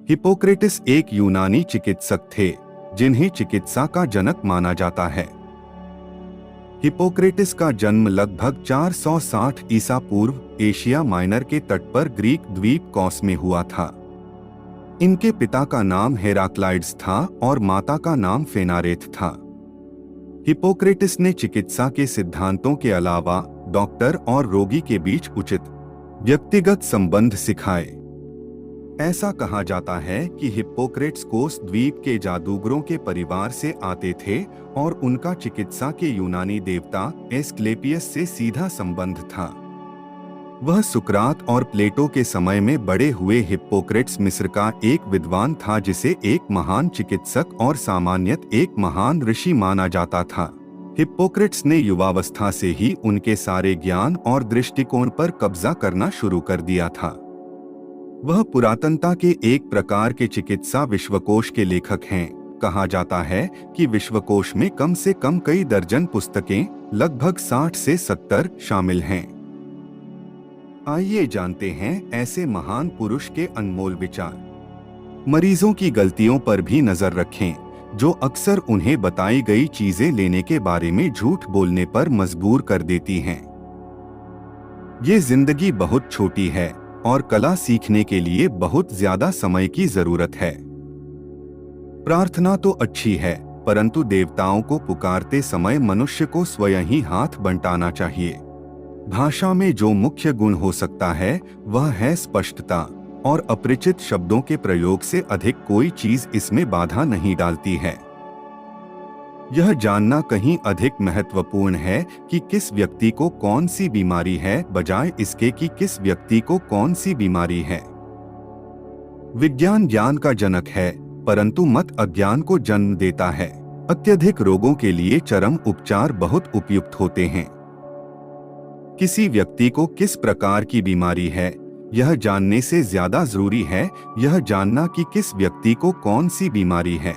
Hippocrates एक यूनानी चिकित्सक थे जिन्हें चिकित्सा का जनक माना जाता है। हिप्पोक्रेटिस का जन्म लगभग 460 ईसा पूर्व एशिया माइनर के तट पर ग्रीक द्वीप कौस में हुआ था। इनके पिता का नाम हेराक्लाइड्स था और माता का नाम फेनारेथ था। हिप्पोक्रेटिस ने चिकित्सा के सिद्धांतों के अलावा डॉक्टर और रोगी के बीच उचित व्यक्तिगत संबंध सिखाए। ऐसा कहा जाता है कि हिप्पोक्रेट्स कोस द्वीप के जादूगरों के परिवार से आते थे और उनका चिकित्सा के यूनानी देवता एस्क्लेपियस से सीधा संबंध था। वह सुकरात और प्लेटो के समय में बड़े हुए हिप्पोक्रेट्स मिस्र का एक विद्वान था जिसे एक महान चिकित्सक और सामान्यत एक महान ऋषि माना जाता था। हिप्पोक्रेट्स ने युवावस्था से ही उनके सारे ज्ञान और दृष्टिकोण पर कब्जा करना शुरू कर दिया था। वह पुरातनता के एक प्रकार के चिकित्सा विश्वकोश के लेखक हैं। कहा जाता है कि विश्वकोश में कम से कम कई दर्जन पुस्तकें, लगभग 60 से 70 शामिल हैं। आइए जानते हैं ऐसे महान पुरुष के अनमोल विचार। मरीजों की गलतियों पर भी नजर रखें, जो अक्सर उन्हें बताई गई चीजें लेने के बारे में झूठ बोलने पर मजबूर कर देती हैं। ये जिंदगी बहुत छोटी है और कला सीखने के लिए बहुत ज्यादा समय की जरूरत है। प्रार्थना तो अच्छी है, परंतु देवताओं को पुकारते समय मनुष्य को स्वयं ही हाथ बंटाना चाहिए। भाषा में जो मुख्य गुण हो सकता है वह है स्पष्टता, और अपरिचित शब्दों के प्रयोग से अधिक कोई चीज इसमें बाधा नहीं डालती है। यह जानना कहीं अधिक महत्वपूर्ण है कि किस व्यक्ति को कौन सी बीमारी है, बजाय इसके कि किस व्यक्ति को कौन सी बीमारी है। विज्ञान ज्ञान का जनक है, परंतु मत अज्ञान को जन्म देता है। अत्यधिक रोगों के लिए चरम उपचार बहुत उपयुक्त होते हैं। किसी व्यक्ति को किस प्रकार की बीमारी है, यह जानने से ज्यादा जरूरी है यह जानना कि किस व्यक्ति को कौन सी बीमारी है।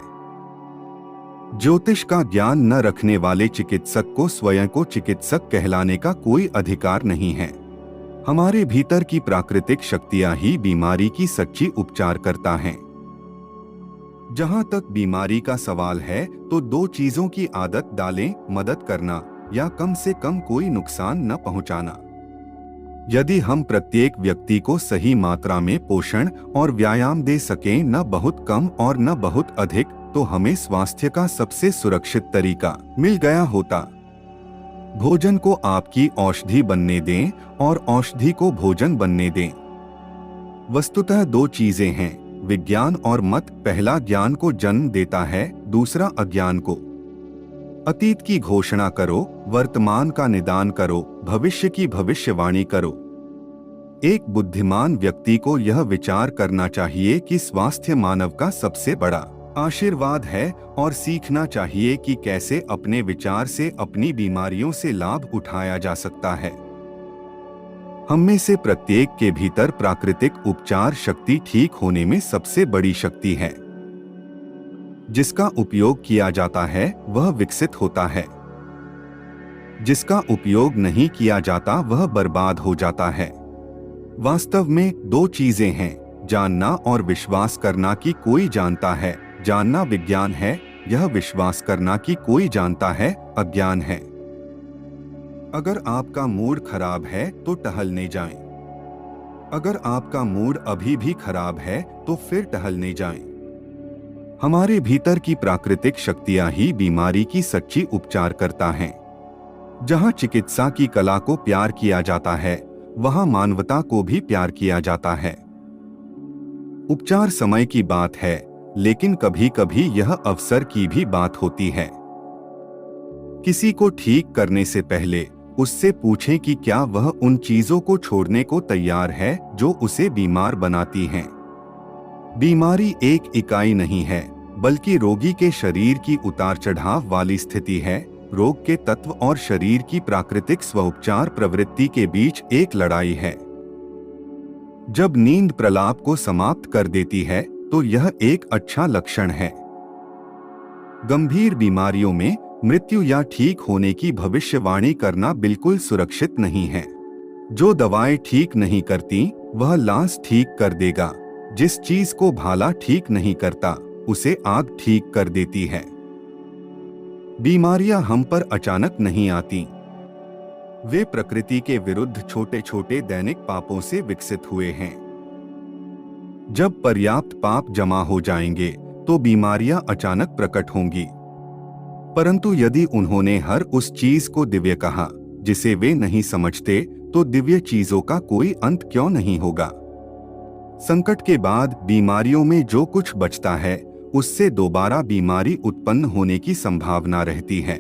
ज्योतिष का ज्ञान न रखने वाले चिकित्सक को स्वयं को चिकित्सक कहलाने का कोई अधिकार नहीं है। हमारे भीतर की प्राकृतिक शक्तियां ही बीमारी की सच्ची उपचार करता हैं। जहां तक बीमारी का सवाल है तो दो चीजों की आदत डालें, मदद करना या कम से कम कोई नुकसान न पहुंचाना। यदि हम प्रत्येक व्यक्ति को सही मात्रा में पोषण और व्यायाम दे सकें, न बहुत कम और न बहुत अधिक, तो हमें स्वास्थ्य का सबसे सुरक्षित तरीका मिल गया होता। भोजन को आपकी औषधि बनने दें और औषधि को भोजन बनने दें। वस्तुतः दो चीजें हैं, विज्ञान और मत। पहला ज्ञान को जन्म देता है, दूसरा अज्ञान को। अतीत की घोषणा करो, वर्तमान का निदान करो, भविष्य की भविष्यवाणी करो। एक बुद्धिमान व्यक्ति को यह विचार करना चाहिए कि स्वास्थ्य मानव का सबसे बड़ा आशीर्वाद है और सीखना चाहिए कि कैसे अपने विचार से अपनी बीमारियों से लाभ उठाया जा सकता है। हम में से प्रत्येक के भीतर प्राकृतिक उपचार शक्ति ठीक होने में सबसे बड़ी शक्ति है। जिसका उपयोग किया जाता है वह विकसित होता है, जिसका उपयोग नहीं किया जाता वह बर्बाद हो जाता है। वास्तव में दो चीजें हैं, जानना और विश्वास करना कि कोई जानता है। जानना विज्ञान है, यह विश्वास करना कि कोई जानता है अज्ञान है। अगर आपका मूड खराब है तो टहलने जाएं। अगर आपका मूड अभी भी खराब है तो फिर टहलने जाएं। हमारे भीतर की प्राकृतिक शक्तियां ही बीमारी की सच्ची उपचार करता हैं। जहां चिकित्सा की कला को प्यार किया जाता है, वहां मानवता को भी प्यार किया जाता है। उपचार समय की बात है, लेकिन कभी कभी यह अवसर की भी बात होती है। किसी को ठीक करने से पहले उससे पूछें कि क्या वह उन चीजों को छोड़ने को तैयार है जो उसे बीमार बनाती हैं। बीमारी एक इकाई नहीं है, बल्कि रोगी के शरीर की उतार चढ़ाव वाली स्थिति है। रोग के तत्व और शरीर की प्राकृतिक स्वउपचार प्रवृत्ति के बीच एक लड़ाई है। जब नींद प्रलाप को समाप्त कर देती है तो यह एक अच्छा लक्षण है। गंभीर बीमारियों में मृत्यु या ठीक होने की भविष्यवाणी करना बिल्कुल सुरक्षित नहीं है। जो दवाएं ठीक नहीं करती वह लाश ठीक कर देगा। जिस चीज को भाला ठीक नहीं करता उसे आग ठीक कर देती है। बीमारियां हम पर अचानक नहीं आती, वे प्रकृति के विरुद्ध छोटे छोटे दैनिक पापों से विकसित हुए हैं। जब पर्याप्त पाप जमा हो जाएंगे तो बीमारियां अचानक प्रकट होंगी। परंतु यदि उन्होंने हर उस चीज को दिव्य कहा जिसे वे नहीं समझते, तो दिव्य चीजों का कोई अंत क्यों नहीं होगा। संकट के बाद बीमारियों में जो कुछ बचता है उससे दोबारा बीमारी उत्पन्न होने की संभावना रहती है।